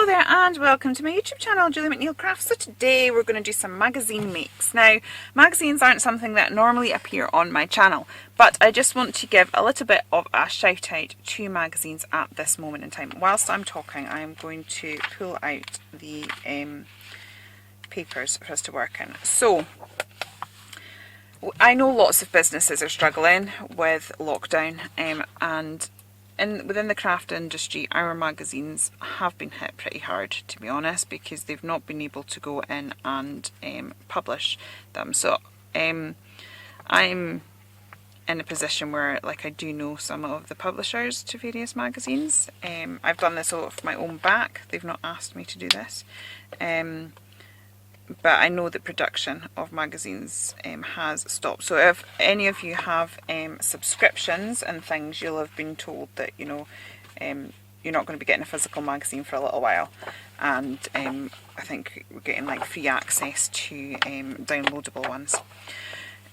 Hello there and welcome to my YouTube channel, Julie McNeil Crafts. So today we're going to do some magazine makes. Now, magazines aren't something that normally appear on my channel, but I just want to give a little bit of a shout out to magazines at this moment in time. Whilst I'm talking, I'm going to pull out the papers for us to work in. So, I know lots of businesses are struggling with lockdown and within the craft industry, our magazines have been hit pretty hard, to be honest, because they've not been able to go in and publish them. So I'm in a position where, like, I do know some of the publishers to various magazines. I've done this off my own back. They've not asked me to do this. But I know that production of magazines has stopped. So if any of you have subscriptions and things, you'll have been told that, you know, you're not going to be getting a physical magazine for a little while. And I think we're getting like free access to downloadable ones.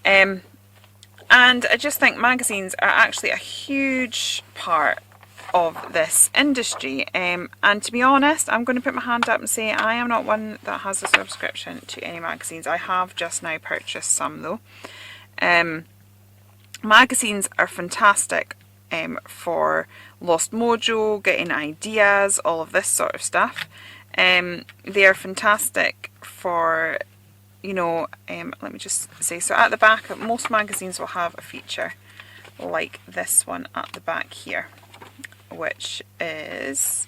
And I just think magazines are actually a huge part of this industry, and to be honest, I'm going to put my hand up and say I am not one that has a subscription to any magazines. I have just now purchased some though. Magazines are fantastic for Lost Mojo, getting ideas, all of this sort of stuff. They are fantastic for, you know, let me just say, so at the back, most magazines will have a feature like this one at the back here, which is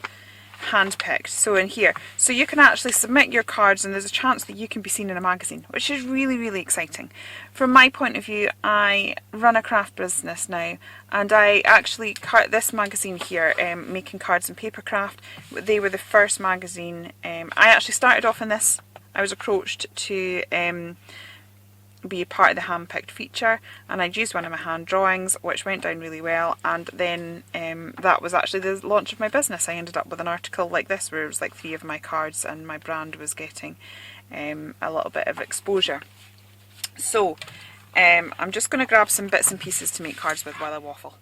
handpicked. So in here, so you can actually submit your cards and there's a chance that you can be seen in a magazine, which is really, really exciting. From my point of view, I run a craft business now, and I actually cut this magazine here, Making Cards and Papercraft. They were the first magazine. I actually started off in this. I was approached to be part of the hand-picked feature, and I'd used one of my hand drawings, which went down really well, and then that was actually the launch of my business. I ended up with an article like this where it was like 3 of my cards and my brand was getting a little bit of exposure. So I'm just going to grab some bits and pieces to make cards with while I waffle.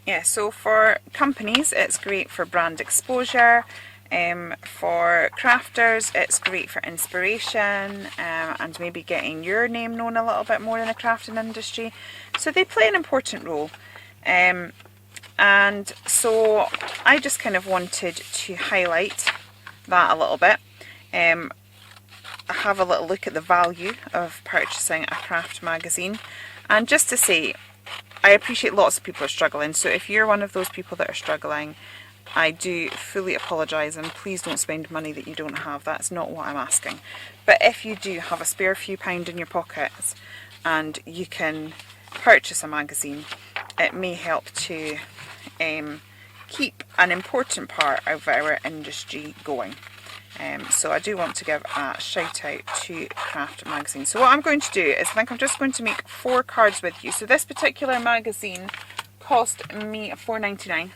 Yeah, so for companies it's great for brand exposure. For crafters, it's great for inspiration and maybe getting your name known a little bit more in the crafting industry. So they play an important role. And so I just kind of wanted to highlight that a little bit. Have a little look at the value of purchasing a craft magazine. And just to say, I appreciate lots of people are struggling. So if you're one of those people that are struggling, I do fully apologise, and please don't spend money that you don't have. That's not what I'm asking. But if you do have a spare few pound in your pockets and you can purchase a magazine, it may help to keep an important part of our industry going. So I do want to give a shout out to Craft Magazine. So what I'm going to do is, I think I'm just going to make 4 cards with you. So this particular magazine cost me £4.99.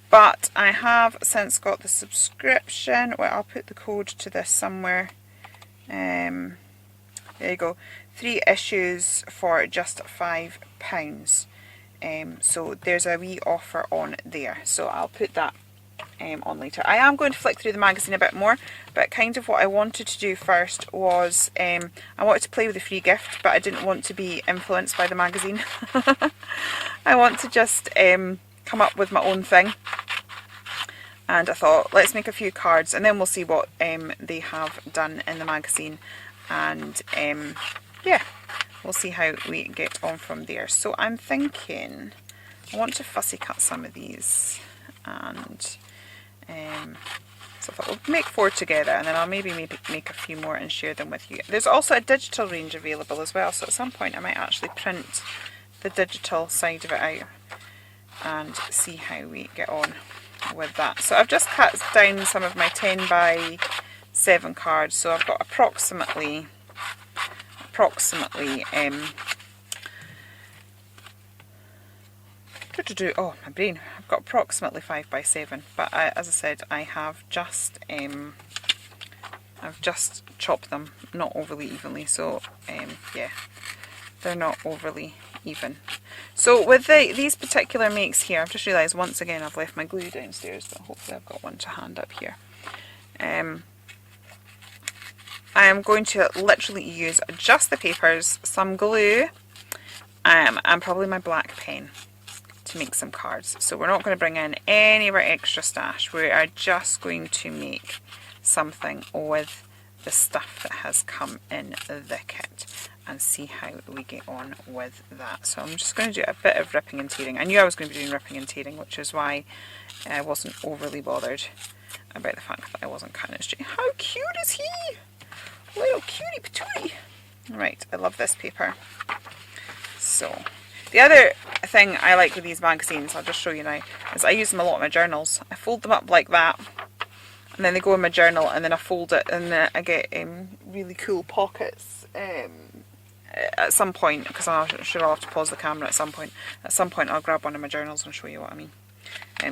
But I have since got the subscription. Well, I'll put the code to this somewhere. There you go. 3 issues for just £5. So there's a wee offer on there. So I'll put that on later. I am going to flick through the magazine a bit more, but kind of what I wanted to do first was I wanted to play with the free gift, but I didn't want to be influenced by the magazine. I want to just come up with my own thing, and I thought, let's make a few cards and then we'll see what they have done in the magazine, and yeah, we'll see how we get on from there. So I'm thinking I want to fussy cut some of these, and so I thought we'll make 4 together, and then I'll maybe make a few more and share them with you. There's also a digital range available as well, so at some point I might actually print the digital side of it out and see how we get on with that. So I've just cut down some of my 10 by 7 cards, so I've got approximately oh, my brain, I've got approximately 5 by 7, but as I said, I've just chopped them not overly evenly, so yeah, they're not overly even. So with these particular makes here, I've just realised once again I've left my glue downstairs, but hopefully I've got one to hand up here. I am going to literally use just the papers, some glue, and probably my black pen to make some cards. So we're not going to bring in any of our extra stash. We are just going to make something with the stuff that has come in the kit and see how we get on with that. So I'm just going to do a bit of ripping and tearing. I knew I was going to be doing ripping and tearing, which is why I wasn't overly bothered about the fact that I wasn't cutting it straight. How cute is he? Little cutie patootie. Right, I love this paper. So, the other thing I like with these magazines, I'll just show you now, is I use them a lot in my journals. I fold them up like that, and then they go in my journal, and then I fold it, and then I get really cool pockets at some point, because I'm sure I'll have to pause the camera at some point. At some point I'll grab one of my journals and show you what I mean.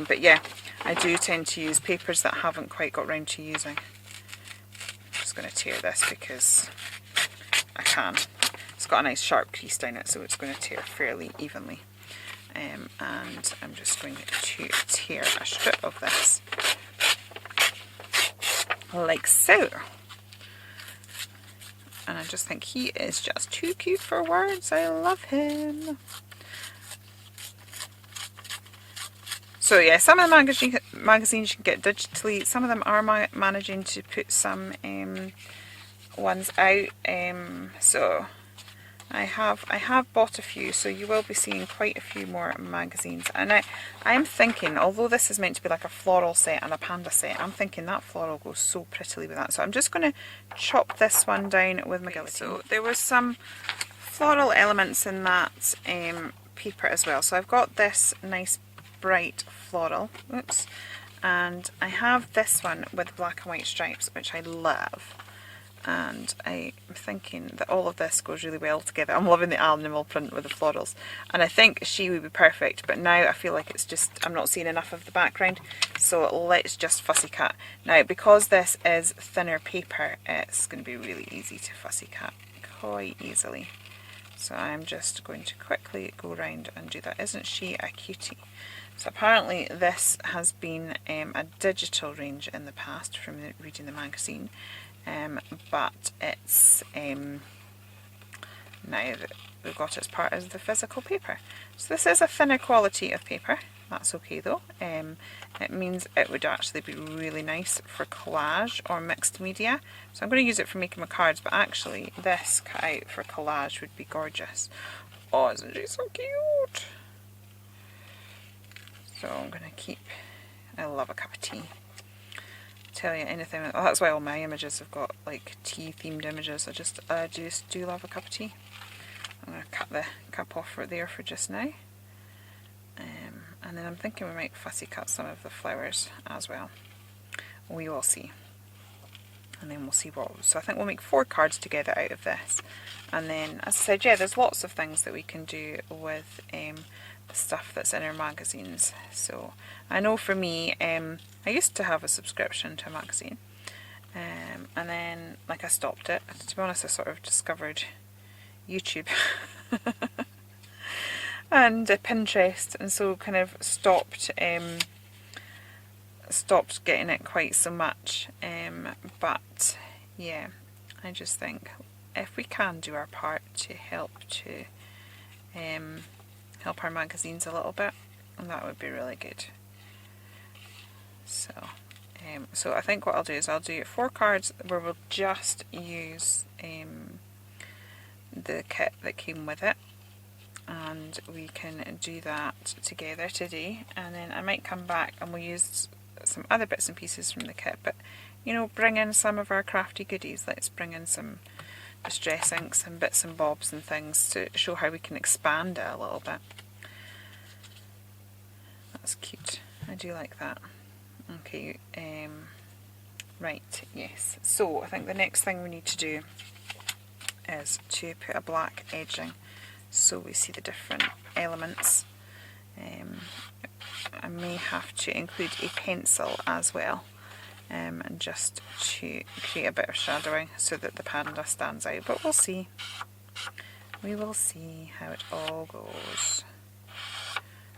But yeah, I do tend to use papers that I haven't quite got round to using. Just going to tear this because I can. It's got a nice sharp crease down it, so it's going to tear fairly evenly. And I'm just going to tear a strip of this like so. And I just think he is just too cute for words. I love him. So yeah, some of the magazines you can get digitally. Some of them are managing to put some ones out. So I have bought a few, so you will be seeing quite a few more magazines. And I'm thinking, although this is meant to be like a floral set and a panda set, I'm thinking that floral goes so prettily with that. So I'm just going to chop this one down with my guillotine. So there was some floral elements in that paper as well. So I've got this nice bright floral, oops, and I have this one with black and white stripes, which I love. And I'm thinking that all of this goes really well together. I'm loving the animal print with the florals, and I think she would be perfect, but now I feel like it's just, I'm not seeing enough of the background, so let's just fussy cut. Now because this is thinner paper, it's going to be really easy to fussy cut quite easily. So I'm just going to quickly go around and do that. Isn't she a cutie? So apparently this has been a digital range in the past from reading the magazine. But it's now that we've got it as part of the physical paper. So this is a thinner quality of paper. That's okay though. It means it would actually be really nice for collage or mixed media. So I'm going to use it for making my cards, but actually this cut out for collage would be gorgeous. Oh, isn't she so cute? So I'm going to keep, I love a cup of tea. Tell you anything, well, that's why all my images have got like tea themed images. I just do love a cup of tea. I'm going to cut the cup off right there for just now, and then I'm thinking we might fussy cut some of the flowers as well. We will see, and then we'll see what. So I think we'll make 4 cards together out of this, and then as I said, yeah, there's lots of things that we can do with the stuff that's in our magazines. So I know for me, I used to have a subscription to a magazine, and then like I stopped it. To be honest, I sort of discovered YouTube and Pinterest, and so kind of stopped getting it quite so much. But yeah, I just think if we can do our part to help our magazines a little bit, and that would be really good. So I think what I'll do is I'll do 4 cards where we'll just use the kit that came with it, and we can do that together today, and then I might come back and we'll use some other bits and pieces from the kit, but you know, bring in some of our crafty goodies. Let's bring in some distress inks and bits and bobs and things to show how we can expand it a little bit. That's cute. I do like that. Okay, right, yes. So I think the next thing we need to do is to put a black edging so we see the different elements. I may have to include a pencil as well, and just to create a bit of shadowing so that the panda stands out, but we'll see. We will see how it all goes.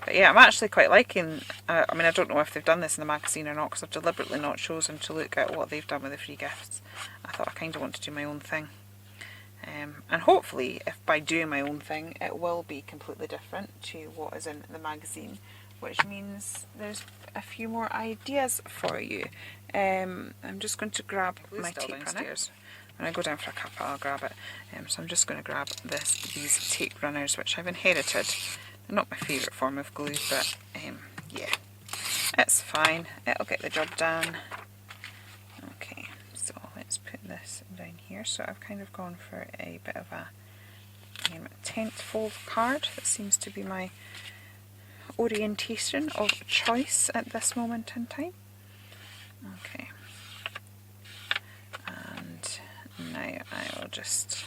But yeah, I'm actually quite liking, I mean, I don't know if they've done this in the magazine or not, because I've deliberately not chosen to look at what they've done with the free gifts. I thought I kind of want to do my own thing. And hopefully, if by doing my own thing, it will be completely different to what is in the magazine, which means there's a few more ideas for you. I'm just going to grab my tape runners. When I go down for a cuppa, I'll grab it. So I'm just going to grab these tape runners, which I've inherited. They're not my favourite form of glue, but yeah, it's fine. It'll get the job done. Okay, so let's put this down here. So I've kind of gone for a bit of a tent fold card. That seems to be my orientation of choice at this moment in time. Okay, and now I will just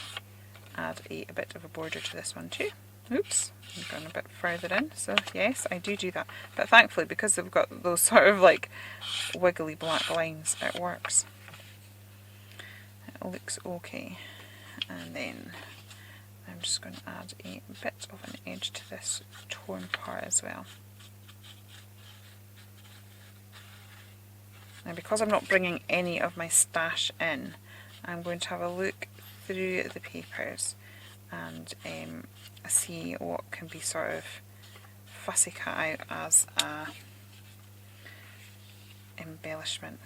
add a bit of a border to this one too. Oops, I've gone a bit further in, so yes, I do that. But thankfully, because they've got those sort of like wiggly black lines, it works. It looks okay. And then I'm just going to add a bit of an edge to this torn part as well. Now, because I'm not bringing any of my stash in, I'm going to have a look through the papers and see what can be sort of fussy cut out as a embellishment.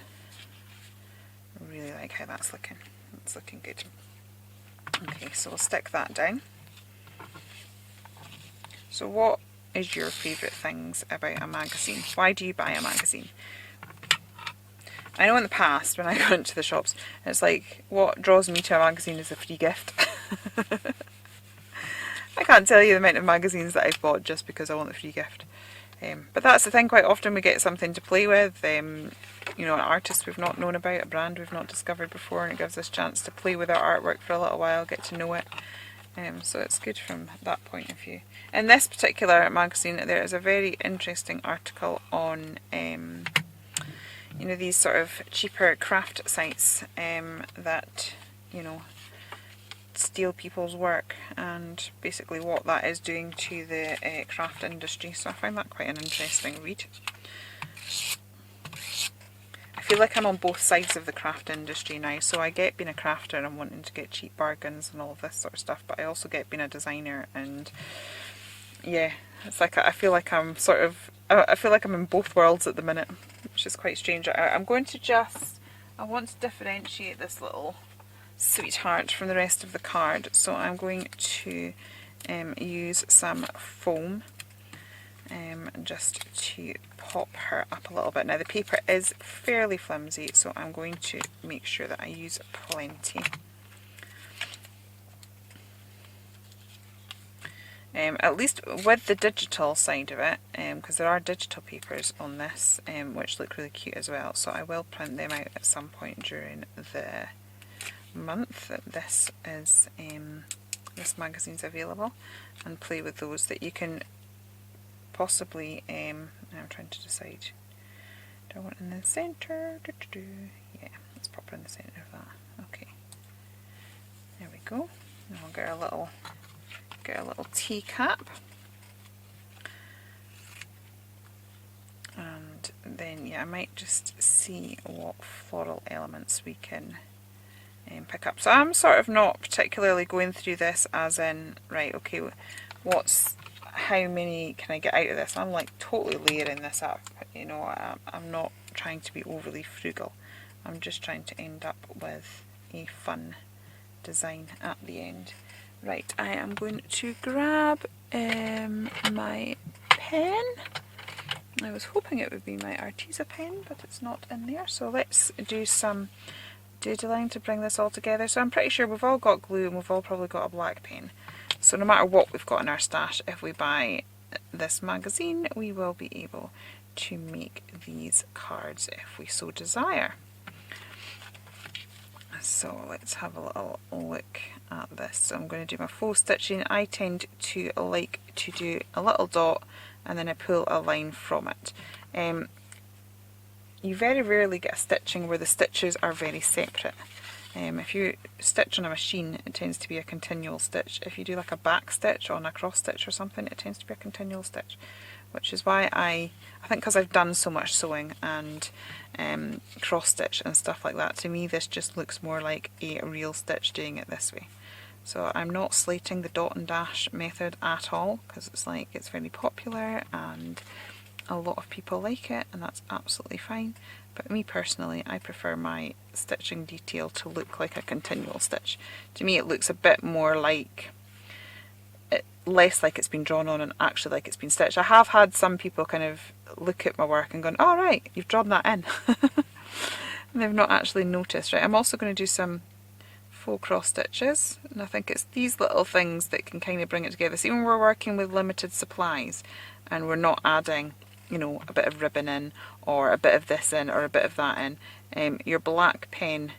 I really like how that's looking. It's looking good. Okay, so we'll stick that down. So what is your favourite things about a magazine? Why do you buy a magazine? I know in the past when I go into the shops, it's like, what draws me to a magazine is a free gift. I can't tell you the amount of magazines that I've bought just because I want the free gift. But that's the thing, quite often we get something to play with, you know, an artist we've not known about, a brand we've not discovered before, and it gives us a chance to play with our artwork for a little while, get to know it. So it's good from that point of view. In this particular magazine, there is a very interesting article on you know, these sort of cheaper craft sites that, you know, steal people's work, and basically what that is doing to the craft industry. So I find that quite an interesting read. I feel like I'm on both sides of the craft industry now. So I get being a crafter and I'm wanting to get cheap bargains and all of this sort of stuff, but I also get being a designer, and yeah, it's like I feel like I'm sort of, I feel like I'm in both worlds at the minute, which is quite strange. I'm going to just, I want to differentiate this little sweetheart from the rest of the card, so I'm going to use some foam just to pop her up a little bit. Now the paper is fairly flimsy, so I'm going to make sure that I use plenty. At least with the digital side of it, because there are digital papers on this which look really cute as well, so I will print them out at some point during the month that this is this magazine's available, and play with those that you can possibly I'm trying to decide, do I want in the centre? Yeah, let's pop her in the centre of that. Okay, there we go. And I'll get a little teacup, and then yeah, I might just see what floral elements we can pick up. So I'm sort of not particularly going through this as in, right, okay, how many can I get out of this? I'm like totally layering this up, you know. I'm not trying to be overly frugal. I'm just trying to end up with a fun design at the end. Right, I am going to grab my pen. I was hoping it would be my Arteza pen, but it's not in there. So let's do some doodling to bring this all together. So I'm pretty sure we've all got glue and we've all probably got a black pen. So no matter what we've got in our stash, if we buy this magazine, we will be able to make these cards if we so desire. So let's have a little look at this. So I'm going to do my faux stitching. I tend to like to do a little dot and then I pull a line from it. You very rarely get a stitching where the stitches are very separate. If you stitch on a machine, it tends to be a continual stitch. If you do like a back stitch on a cross stitch or something, it tends to be a continual stitch. which is why I think because I've done so much sewing and cross stitch and stuff like that, to me this just looks more like a real stitch doing it this way. So I'm not slating the dot and dash method at all, because it's like it's very popular and a lot of people like it, and that's absolutely fine. But me personally, I prefer my stitching detail to look like a continual stitch. To me it looks a bit more like, less like it's been drawn on and actually like it's been stitched. I have had some people kind of look at my work and gone, oh right, you've drawn that in. And they've not actually noticed. Right, I'm also going to do some faux cross stitches, and I think it's these little things that can kind of bring it together. So even when we're working with limited supplies and we're not adding, you know, a bit of ribbon in or a bit of this in or a bit of that in, your black pen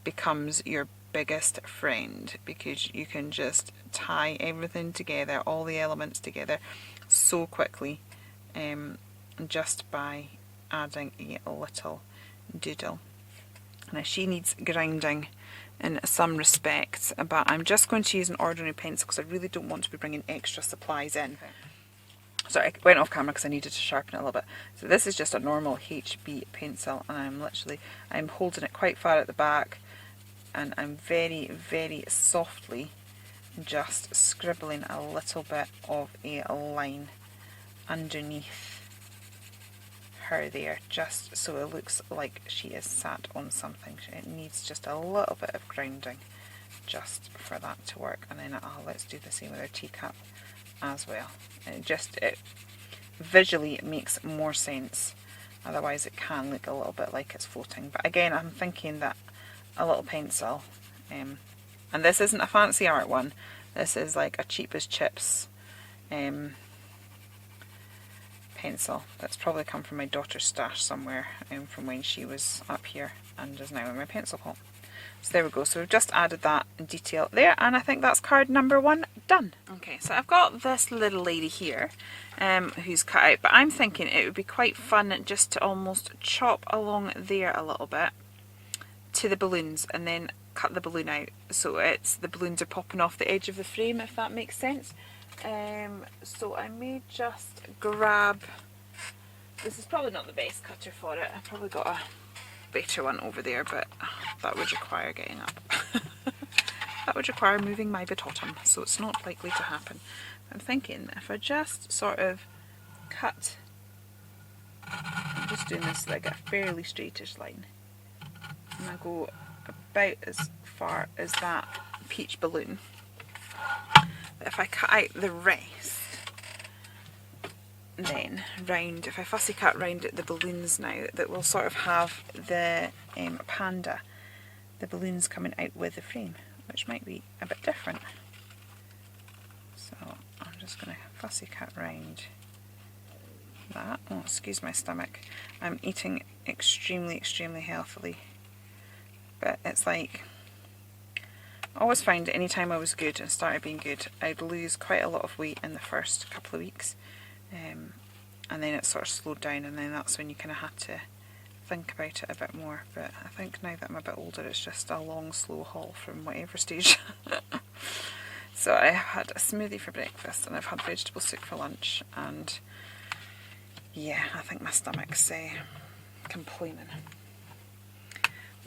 becomes your biggest friend, because you can just tie everything together, all the elements together so quickly, just by adding a little doodle. Now she needs grinding in some respects, but I'm just going to use an ordinary pencil because I really don't want to be bringing extra supplies in. Sorry, I went off camera because I needed to sharpen it a little bit. So this is just a normal HB pencil, and I'm holding it quite far at the back, and I'm very, very softly just scribbling a little bit of a line underneath her there, just so it looks like she is sat on something. It needs just a little bit of grounding just for that to work. And then let's do the same with our teacup as well. It visually makes more sense, otherwise it can look a little bit like it's floating. But again, I'm thinking that a little pencil, and this isn't a fancy art one, this is like a cheap as chips pencil that's probably come from my daughter's stash somewhere, from when she was up here and is now in my pencil pot. So there we go, so we've just added that detail there, and I think that's card number 1 done. Okay, so I've got this little lady here who's cut out, but I'm thinking it would be quite fun just to almost chop along there a little bit to the balloons and then cut the balloon out so the balloons are popping off the edge of the frame, if that makes sense. So I may just grab, this is probably not the best cutter for it, I've probably got a better one over there, but that would require getting up. That would require moving my bottom, so it's not likely to happen. I'm thinking if I just sort of cut, I'm just doing this like a fairly straightish line, and I go about as far as that peach balloon. But if I cut out the rest, then round, if I fussy cut round the balloons now, that will sort of have the panda, the balloons coming out with the frame, which might be a bit different. So I'm just going to fussy cut round that. Oh, excuse my stomach. I'm eating extremely, extremely healthily. But it's like, I always found that any time I was good and started being good, I'd lose quite a lot of weight in the first couple of weeks. And then it sort of slowed down, and then that's when you kind of had to think about it a bit more. But I think now that I'm a bit older, it's just a long, slow haul from whatever stage. So I had a smoothie for breakfast, and I've had vegetable soup for lunch, and yeah, I think my stomach's complaining.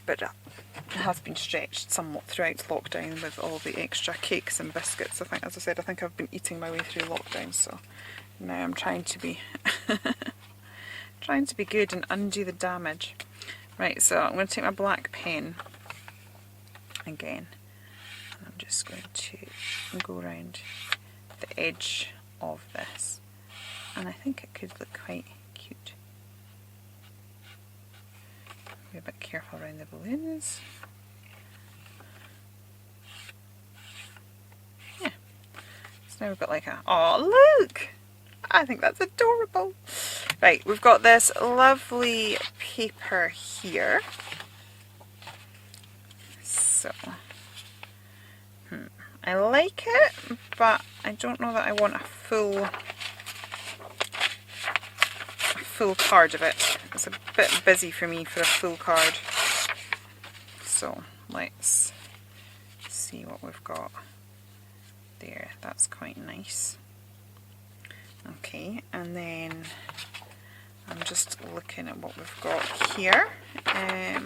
But it has been stretched somewhat throughout lockdown with all the extra cakes and biscuits. I think, as I said, I think I've been eating my way through lockdown, so now I'm trying to be trying to be good and undo the damage. Right, so I'm going to take my black pen again, and I'm just going to go around the edge of this, and I think it could look quite cute. Be a bit careful around the balloons. Yeah. So now we've got like a, oh look! I think that's adorable. Right, we've got this lovely paper here. So, I like it, but I don't know that I want a full card of it. It's a bit busy for me for a full card. So let's see what we've got there. That's quite nice. Okay, and then I'm just looking at what we've got here. Yeah,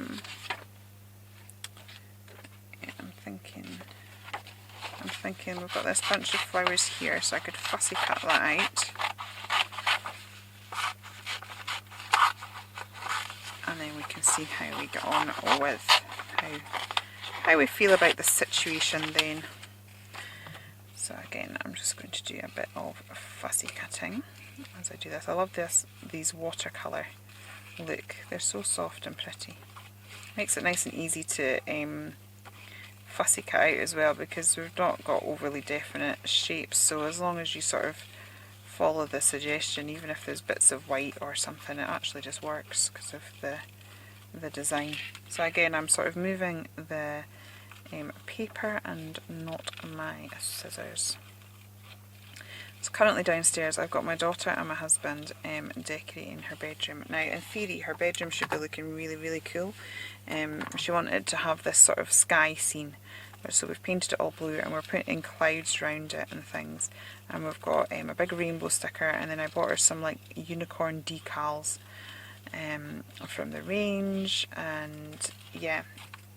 I'm thinking we've got this bunch of flowers here, so I could fussy cut that out. And then we can see how we get on with how we feel about the situation then. So again, I'm just going to do a bit of fussy cutting as I do this. I love these watercolour look. They're so soft and pretty. Makes it nice and easy to fussy cut out as well, because we've not got overly definite shapes, so as long as you sort of follow the suggestion, even if there's bits of white or something, it actually just works because of the design. So again, I'm sort of moving the paper and not my scissors. So currently downstairs I've got my daughter and my husband decorating her bedroom. Now in theory her bedroom should be looking really, really cool. She wanted to have this sort of sky scene, so we've painted it all blue and we're putting clouds around it and things, and we've got a big rainbow sticker, and then I bought her some like unicorn decals from the range, and yeah,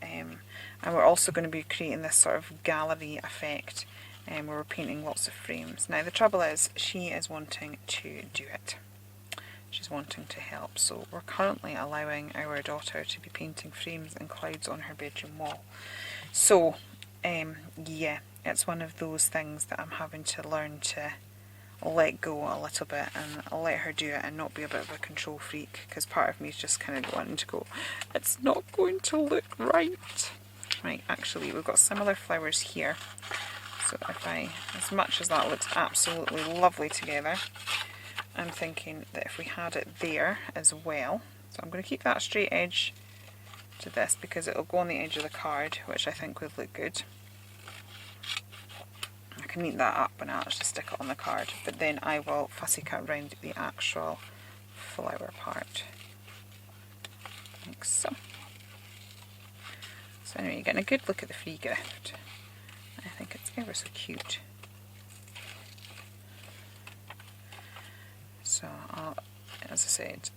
and we're also going to be creating this sort of gallery effect where we're painting lots of frames. Now the trouble is, she is wanting to do it. She's wanting to help, so we're currently allowing our daughter to be painting frames and clouds on her bedroom wall. So yeah, it's one of those things that I'm having to learn to let go a little bit and let her do it and not be a bit of a control freak, because part of me is just kind of wanting to go, it's not going to look right. Right, actually we've got similar flowers here, so if as much as that looks absolutely lovely together, I'm thinking that if we had it there as well, so I'm going to keep that straight edge to this because it'll go on the edge of the card, which I think would look good. I can neaten that up when I actually stick it on the card, but then I will fussy cut around the actual flower part, like so. So anyway, you're getting a good look at the free gift. I think it's ever so cute. So as I said,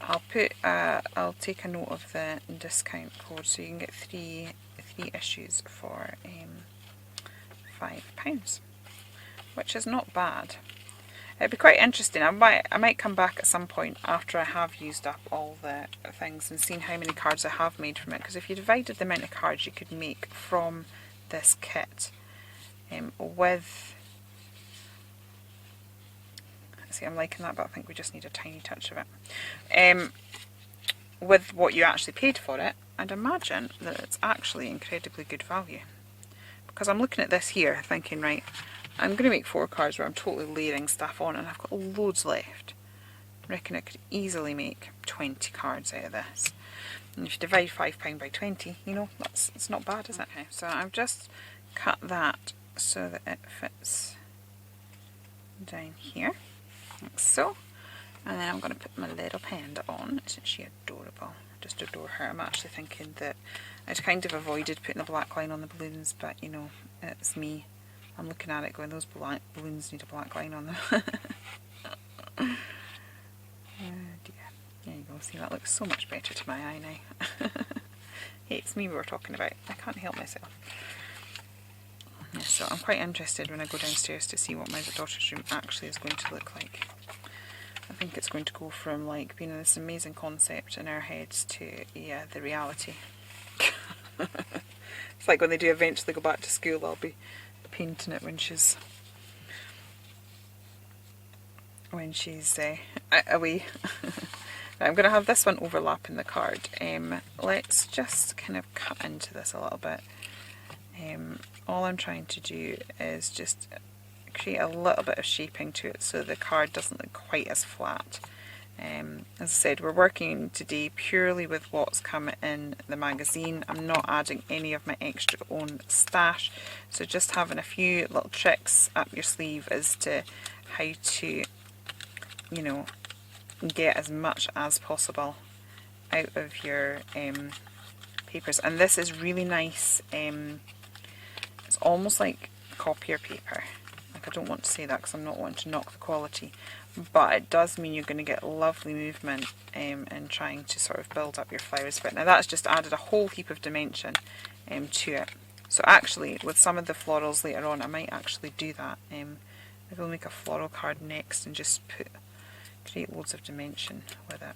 I'll take a note of the discount code, so you can get three issues for £5, which is not bad. It'd be quite interesting. I might come back at some point after I have used up all the things and seen how many cards I have made from it, because if you divided the amount of cards you could make from this kit with, see, I'm liking that, but I think we just need a tiny touch of it, with what you actually paid for it, I'd imagine that it's actually incredibly good value. Because I'm looking at this here thinking, right, I'm going to make 4 cards where I'm totally layering stuff on, and I've got loads left. I reckon I could easily make 20 cards out of this. And if you divide £5 by 20, you know, it's not bad, is it? Okay, so I've just cut that so that it fits down here, like so. And then I'm going to put my little panda on. Isn't she adorable? I just adore her. I'm actually thinking that I'd kind of avoided putting a black line on the balloons, but you know, it's me. I'm looking at it going, those black balloons need a black line on them. Oh dear. There you go. See, that looks so much better to my eye now. Hey, it's me we were talking about. I can't help myself. Yeah, so I'm quite interested when I go downstairs to see what my daughter's room actually is going to look like. I think it's going to go from like being this amazing concept in our heads to, yeah, the reality. It's like when they do eventually go back to school, I'll be painting it when she's away. I'm going to have this one overlapping the card. Let's just kind of cut into this a little bit. All I'm trying to do is just create a little bit of shaping to it so the card doesn't look quite as flat. As I said, we're working today purely with what's come in the magazine. I'm not adding any of my extra own stash, so just having a few little tricks up your sleeve as to how to, you know, get as much as possible out of your papers. And this is really nice. It's almost like copier paper. I Like, I don't want to say that because I'm not wanting to knock the quality, but it does mean you're going to get lovely movement in trying to sort of build up your flowers. But now that's just added a whole heap of dimension to it. So actually, with some of the florals later on, I might actually do that. Maybe I'll make a floral card next and just create loads of dimension with it.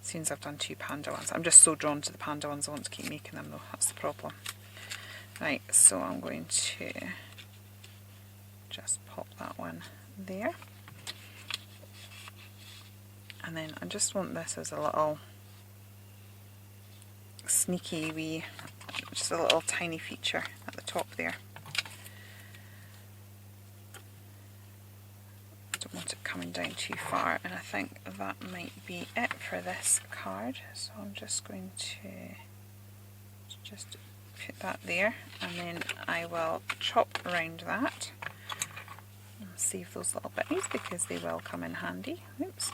Since I've done 2 panda ones. I'm just so drawn to the panda ones, I want to keep making them though, that's the problem. Right, so I'm going to just pop that one there. And then I just want this as a little sneaky wee, just a little tiny feature at the top there. I don't want it coming down too far, and I think that might be it for this card. So I'm just going to just put that there, and then I will chop around that and save those little bitties because they will come in handy. Oops.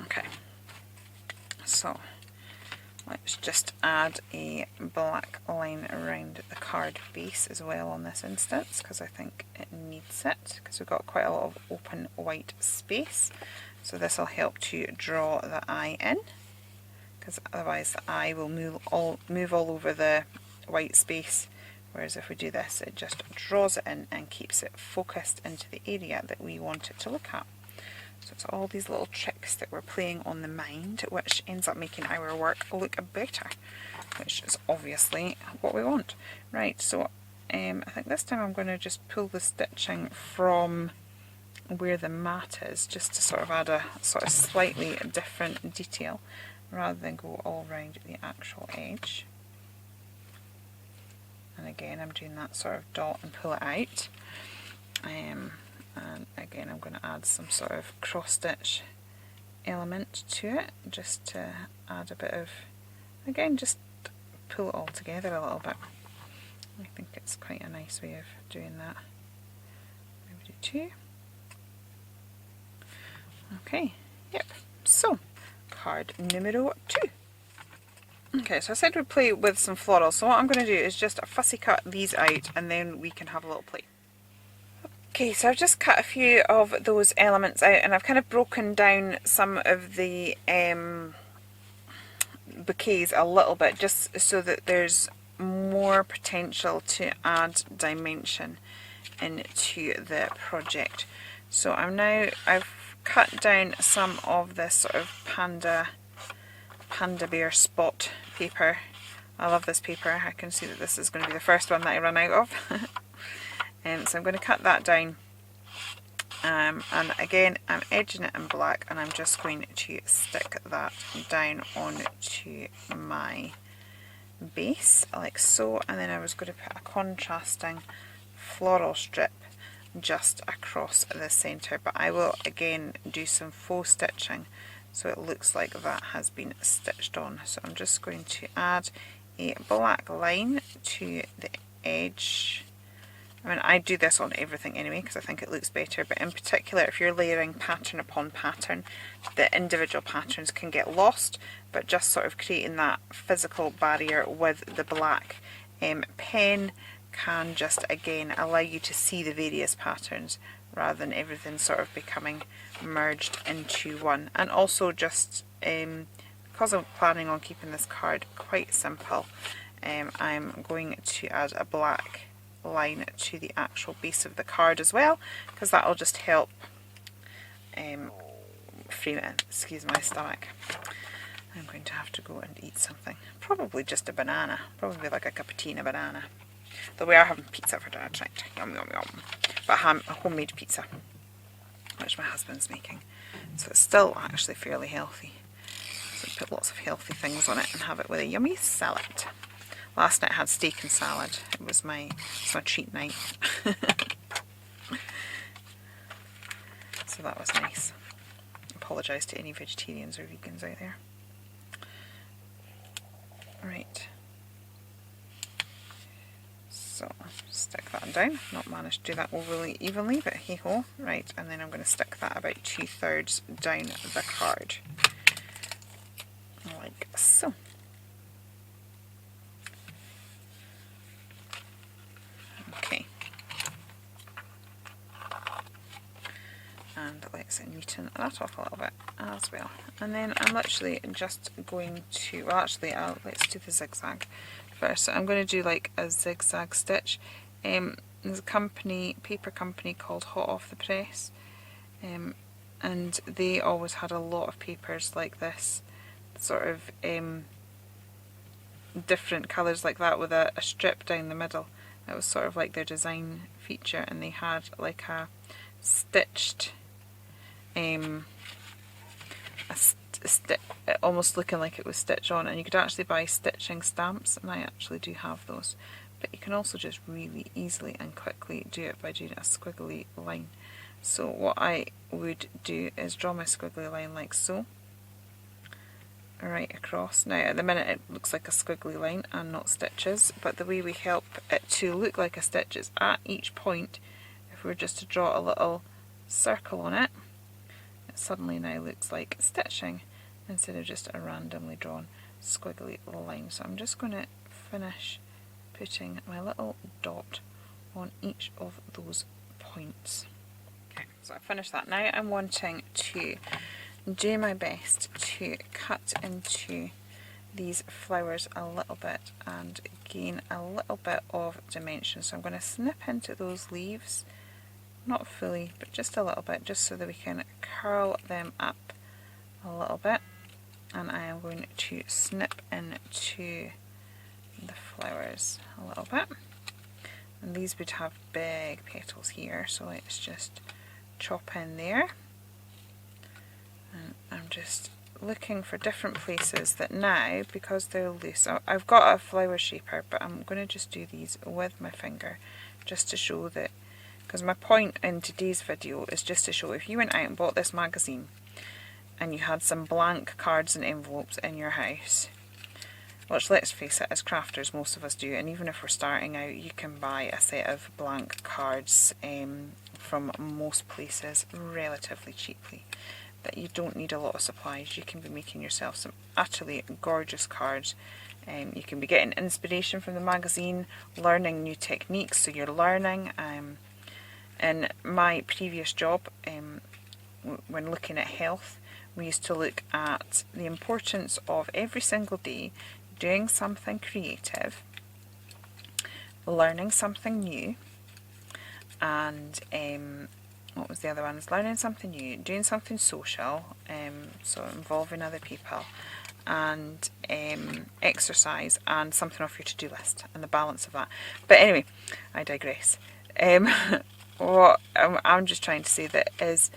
Okay, so let's just add a black line around the card base as well on this instance, because I think it needs it, because we've got quite a lot of open white space. So this will help to draw the eye in, because otherwise the eye will move all over the white space, whereas if we do this, it just draws it in and keeps it focused into the area that we want it to look at. So it's all these little tricks that we're playing on the mind, which ends up making our work look better, which is obviously what we want. Right, so I think this time I'm going to just pull the stitching from where the mat is, just to sort of add a sort of slightly different detail, rather than go all around the actual edge. And again, I'm doing that sort of dot and pull it out. And again, I'm going to add some sort of cross stitch element to it, just to add a bit of, again, just pull it all together a little bit. I think it's quite a nice way of doing that. Maybe do 2. Okay, yep, so card numero 2. Okay, so I said we'd play with some florals, so what I'm going to do is just fussy cut these out and then we can have a little play. Okay, so I've just cut a few of those elements out, and I've kind of broken down some of the bouquets a little bit, just so that there's more potential to add dimension into the project. So I've cut down some of this sort of panda bear spot paper. I love this paper. I can see that this is going to be the first one that I run out of. So I'm going to cut that down, and again I'm edging it in black, and I'm just going to stick that down onto my base like so, and then I was going to put a contrasting floral strip just across the centre, but I will again do some faux stitching so it looks like that has been stitched on. So I'm just going to add a black line to the edge. I mean, I do this on everything anyway because I think it looks better, but in particular if you're layering pattern upon pattern, the individual patterns can get lost, but just sort of creating that physical barrier with the black pen can just again allow you to see the various patterns rather than everything sort of becoming merged into one. And also just because I'm planning on keeping this card quite simple, I'm going to add a black line to the actual base of the card as well, because that will just help frame it in. Excuse my stomach. I'm going to have to go and eat something. Probably just a banana. Probably like a cup of tea and a banana. Though we are having pizza for dinner tonight. Yum yum yum. But a homemade pizza, which my husband's making. So it's still actually fairly healthy. So put lots of healthy things on it and have it with a yummy salad. Last night I had steak and salad. It was my treat night. So that was nice. Apologise to any vegetarians or vegans out there. Right. So stick that down. Not managed to do that overly evenly, but hey ho. Right, and then I'm going to stick that about 2/3 down the card. Like so. and let's neaten that off a little bit as well. And then I'm literally just going to, well actually let's do the zigzag first. So I'm going to do like a zigzag stitch. There's a paper company called Hot Off the Press, and they always had a lot of papers like this, sort of different colours like that with a strip down the middle. It was sort of like their design feature, and they had like a stitched, almost looking like it was stitched on, and you could actually buy stitching stamps, and I actually do have those. But you can also just really easily and quickly do it by doing a squiggly line. So what I would do is draw my squiggly line like so, right across. Now at the minute it looks like a squiggly line and not stitches, but the way we help it to look like a stitch is at each point, if we were just to draw a little circle on it, it suddenly now looks like stitching instead of just a randomly drawn squiggly line. So I'm just going to finish putting my little dot on each of those points. Okay, so I finished that. Now I'm wanting to do my best to cut into these flowers a little bit and gain a little bit of dimension. So I'm going to snip into those leaves, not fully, but just a little bit, just so that we can curl them up a little bit. And I am going to snip into the flowers a little bit, and these would have big petals here, so let's just chop in there. And I'm just looking for different places that now, because they're loose, I've got a flower shaper, but I'm going to just do these with my finger just to show that, because my point in today's video is just to show if you went out and bought this magazine and you had some blank cards and envelopes in your house, which, let's face it, as crafters most of us do, and even if we're starting out, you can buy a set of blank cards from most places relatively cheaply. That you don't need a lot of supplies. You can be making yourself some utterly gorgeous cards. You can be getting inspiration from the magazine, learning new techniques, so you're learning. In my previous job, when looking at health, we used to look at the importance of every single day doing something creative, learning something new, and what was the other one? Learning something new, doing something social, so involving other people, and exercise, and something off your to-do list, and the balance of that. But anyway, I digress. What I'm just trying to say that is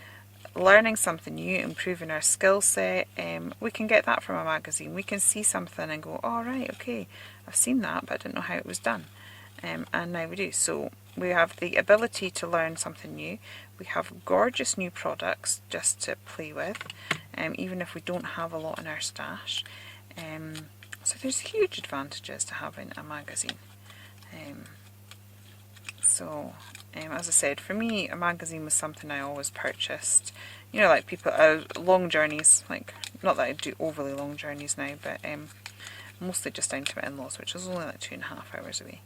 learning something new, improving our skill set. We can get that from a magazine. We can see something and go, oh right, okay, I've seen that, but I didn't know how it was done. And now we do. So we have the ability to learn something new. We have gorgeous new products just to play with, even if we don't have a lot in our stash. So there's huge advantages to having a magazine. As I said, for me, a magazine was something I always purchased. You know, like people, long journeys, like, not that I do overly long journeys now, but mostly just down to my in-laws, which was only like 2.5 hours away.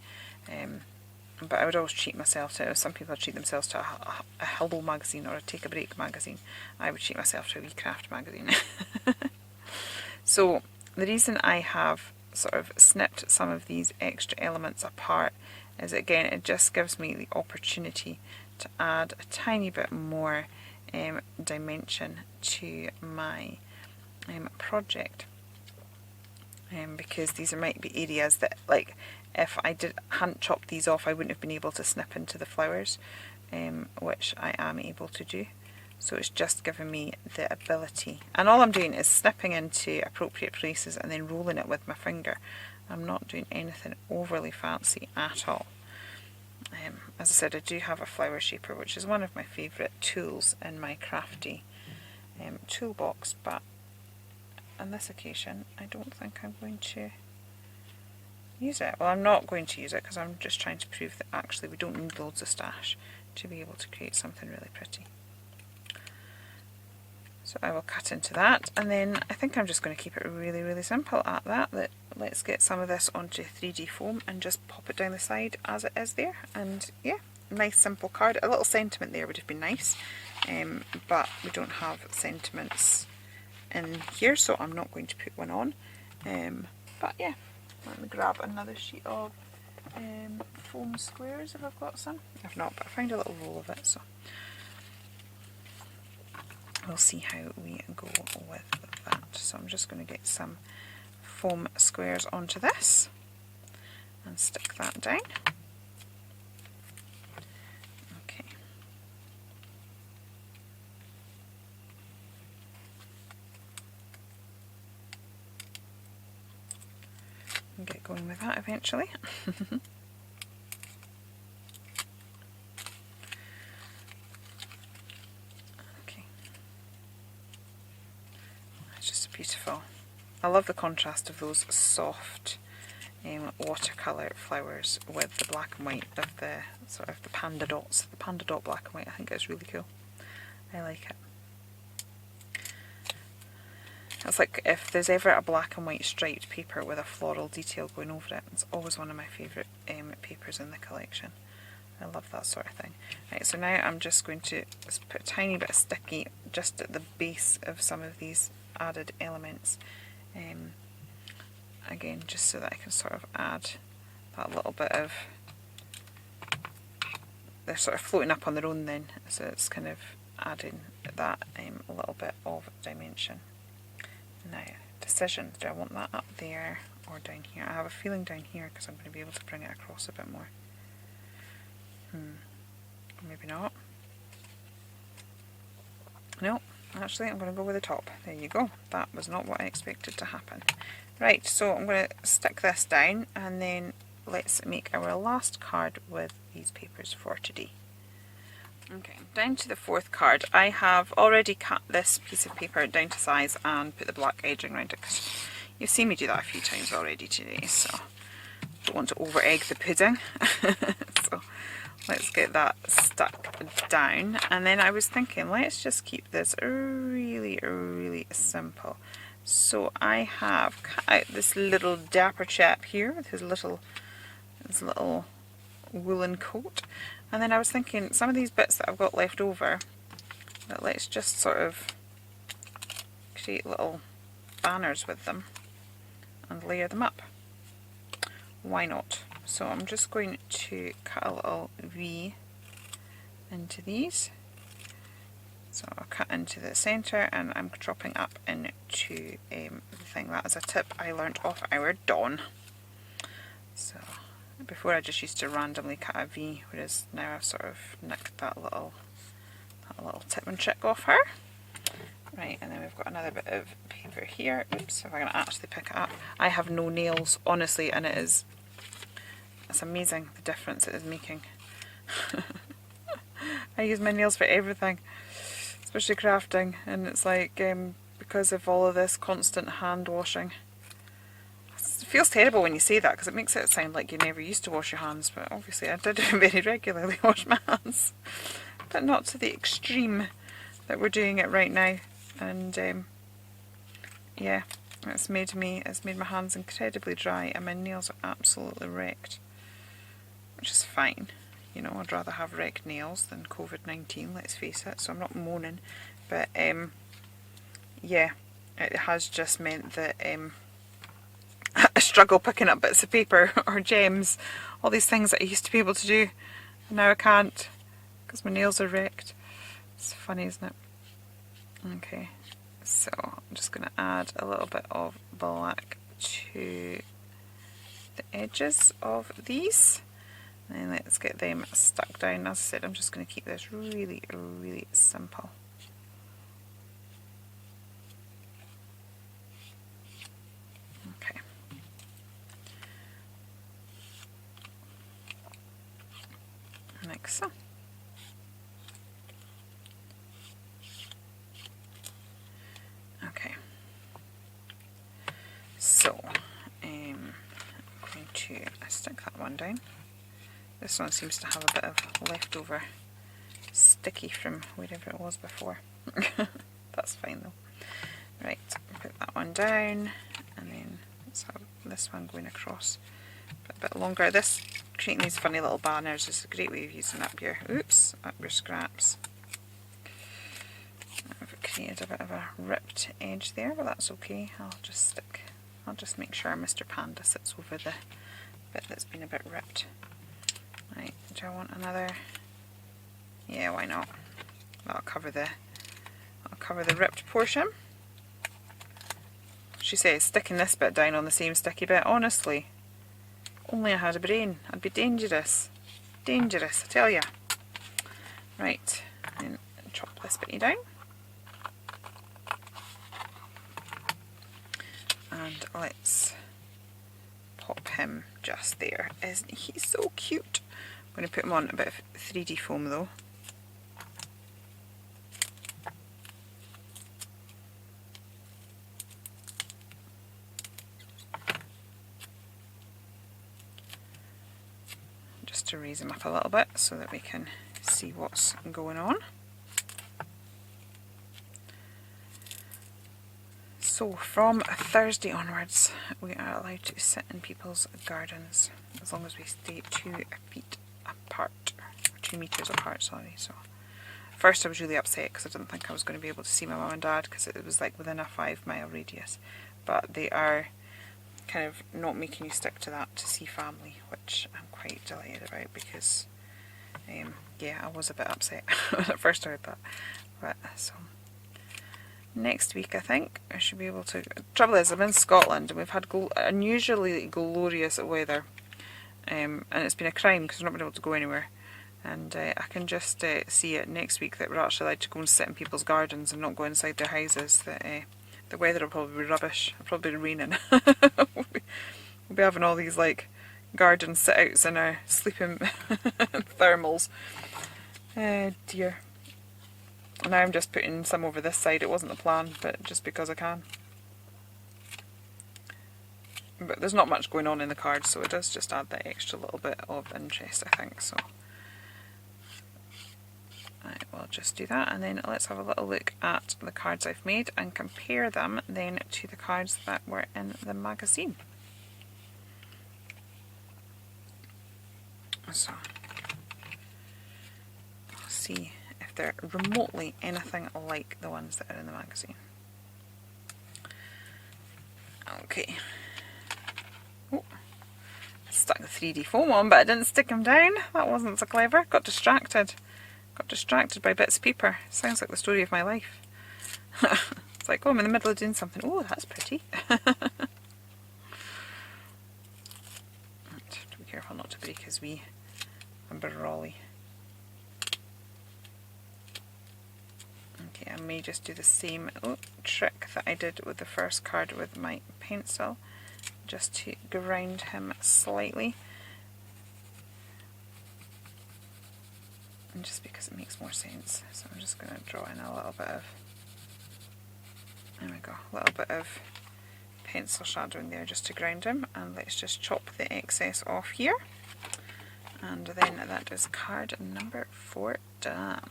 But I would always treat myself to, some people treat themselves to a Hello magazine or a Take a Break magazine. I would treat myself to a wee craft magazine. So the reason I have sort of snipped some of these extra elements apart is, again, it just gives me the opportunity to add a tiny bit more dimension to my project. Because these might be areas that, like, if I hadn't chopped these off, I wouldn't have been able to snip into the flowers, which I am able to do. So it's just giving me the ability. And all I'm doing is snipping into appropriate places and then rolling it with my finger. I'm not doing anything overly fancy at all. As I said, I do have a flower shaper, which is one of my favourite tools in my crafty toolbox, but on this occasion I don't think I'm going to use it. Well, I'm not going to use it because I'm just trying to prove that actually we don't need loads of stash to be able to create something really pretty. So I will cut into that, and then I think I'm just going to keep it really, really simple at that. Let's get some of this onto 3D foam and just pop it down the side as it is there. And yeah, nice simple card. A little sentiment there would have been nice. but we don't have sentiments in here, so I'm not going to put one on. But yeah, let me grab another sheet of foam squares if I've got some. If not, but I found a little roll of it, so we'll see how we go with that. So I'm just going to get some foam squares onto this and stick that down. Okay. And get going with that eventually. Beautiful. I love the contrast of those soft watercolour flowers with the black and white of the sort of the panda dots. The panda dot black and white, I think it's really cool. I like it. It's like if there's ever a black and white striped paper with a floral detail going over it. It's always one of my favourite papers in the collection. I love that sort of thing. Right, so now I'm just going to put a tiny bit of sticky just at the base of some of these added elements, again just so that I can sort of add that little bit of, they're sort of floating up on their own then, so it's kind of adding that a little bit of dimension. Now, decision, do I want that up there or down here? I have a feeling down here because I'm going to be able to bring it across a bit more. Maybe not. No. Actually, I'm going to go with the top. There you go. That was not what I expected to happen. Right, so I'm going to stick this down and then let's make our last card with these papers for today. Okay, down to the fourth card. I have already cut this piece of paper down to size and put the black edging around it because you've seen me do that a few times already today, so I don't want to over egg the pudding. So let's get that stuck down, and then I was thinking let's just keep this really simple. So I have cut out this little dapper chap here with his little woolen coat, and then I was thinking some of these bits that I've got left over, that let's just sort of create little banners with them and layer them up. Why not? So I'm just going to cut a little V into these. So I'll cut into the centre and I'm dropping up into the thing. That is a tip I learnt off our Dawn. So before I just used to randomly cut a V, whereas now I've sort of nicked that little tip and trick off her. Right, and then we've got another bit of paper here. Oops, if I can actually pick it up. I have no nails, honestly, and it's amazing the difference it is making. I use my nails for everything, especially crafting, and it's like because of all of this constant hand washing. It feels terrible when you say that because it makes it sound like you never used to wash your hands, but obviously I did very regularly wash my hands, but not to the extreme that we're doing it right now. And yeah, it's made my hands incredibly dry and my nails are absolutely wrecked, which is fine. You know, I'd rather have wrecked nails than COVID-19, let's face it, so I'm not moaning, but yeah, it has just meant that I struggle picking up bits of paper or gems, all these things that I used to be able to do, and now I can't because my nails are wrecked. It's funny, isn't it? Okay, so I'm just going to add a little bit of black to the edges of these. And let's get them stuck down. As I said, I'm just going to keep this really simple. Okay. Like so. Okay. So, I'm going to stick that one down. This one seems to have a bit of leftover sticky from wherever it was before. That's fine though. Right, put that one down, and then let's have this one going across a bit longer. This, creating these funny little banners is a great way of using up your scraps. created a bit of a ripped edge there, but that's okay. I'll just make sure Mr. Panda sits over the bit that's been a bit ripped. Right, do I want another? Yeah, why not? I'll cover the ripped portion. She says sticking this bit down on the same sticky bit. Honestly, only I had a brain. I'd be dangerous. Dangerous, I tell ya. Right, and chop this bitty down. And let's pop him just there. Isn't he so cute? I'm going to put him on a bit of 3D foam though. Just to raise him up a little bit so that we can see what's going on. So from Thursday onwards we are allowed to sit in people's gardens as long as we stay 2 feet apart, or 2 meters apart, sorry. So first I was really upset because I didn't think I was going to be able to see my mum and dad because it was like within a 5-mile radius, but they are kind of not making you stick to that to see family, which I'm quite delighted about because yeah, I was a bit upset when I first heard that. But so next week I think I should be able to. Trouble is I'm in Scotland and we've had unusually glorious weather, and it's been a crime because we've not been able to go anywhere, and I can just see it next week that we're actually allowed to go and sit in people's gardens and not go inside their houses. That the weather will probably be rubbish. It'll probably be raining. We'll be having all these like garden sit-outs in our sleeping thermals. Dear. Now I'm just putting some over this side. It wasn't the plan, but just because I can. But there's not much going on in the cards, so it does just add that extra little bit of interest, I think. So right, we'll just do that, and then let's have a little look at the cards I've made and compare them then to the cards that were in the magazine. So I'll see if they're remotely anything like the ones that are in the magazine. Okay. Oh, stuck the 3D foam on, but I didn't stick them down. That wasn't so clever. Got distracted. Got distracted by bits of paper. Sounds like the story of my life. It's like, oh, I'm in the middle of doing something. Oh, that's pretty. Be careful not to break his wee brolly. Okay, I may just do the same trick that I did with the first card with my pencil, just to grind him slightly. And just because it makes more sense. So I'm just going to draw in a little bit of, there we go, a little bit of pencil shadowing there just to ground him. And let's just chop the excess off here. And then that is card number 4 done.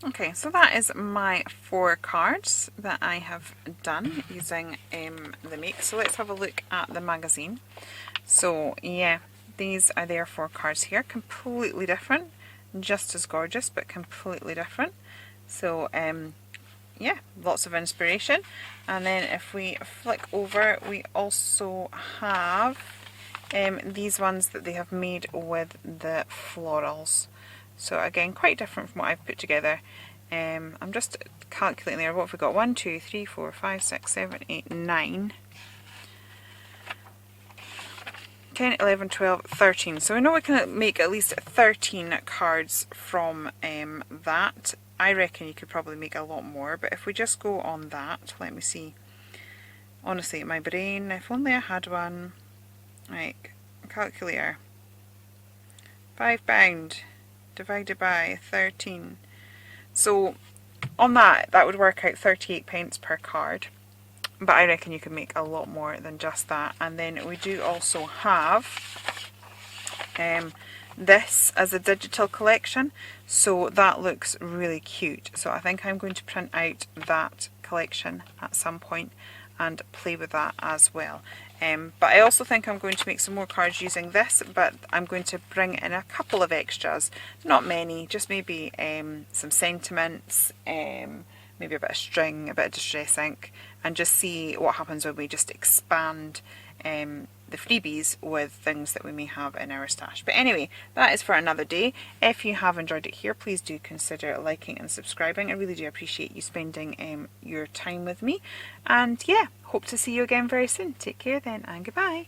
Okay, so that is my 4 cards that I have done using the Make. So let's have a look at the magazine. So yeah, these are their 4 cards here, completely different, just as gorgeous but completely different. So yeah, lots of inspiration. And then if we flick over, we also have these ones that they have made with the florals. So again, quite different from what I've put together. I'm just calculating there, what have we got? 1, 2, 3, 4, 5, 6, 7, 8, 9, 10, 11, 12, 13. So we know we can make at least 13 cards from that. I reckon you could probably make a lot more, but if we just go on that, let me see. Honestly, my brain, if only I had one. Like, calculator. £5 divided by 13. So on that would work out 38 pence per card. But I reckon you can make a lot more than just that. And then we do also have this as a digital collection. So that looks really cute. So I think I'm going to print out that collection at some point and play with that as well. But I also think I'm going to make some more cards using this, but I'm going to bring in a couple of extras, not many, just maybe some sentiments, maybe a bit of string, a bit of distress ink, and just see what happens when we just expand the freebies with things that we may have in our stash. But anyway, that is for another day. If you have enjoyed it here, please do consider liking and subscribing. I really do appreciate you spending your time with me. And yeah, hope to see you again very soon. Take care then, and goodbye.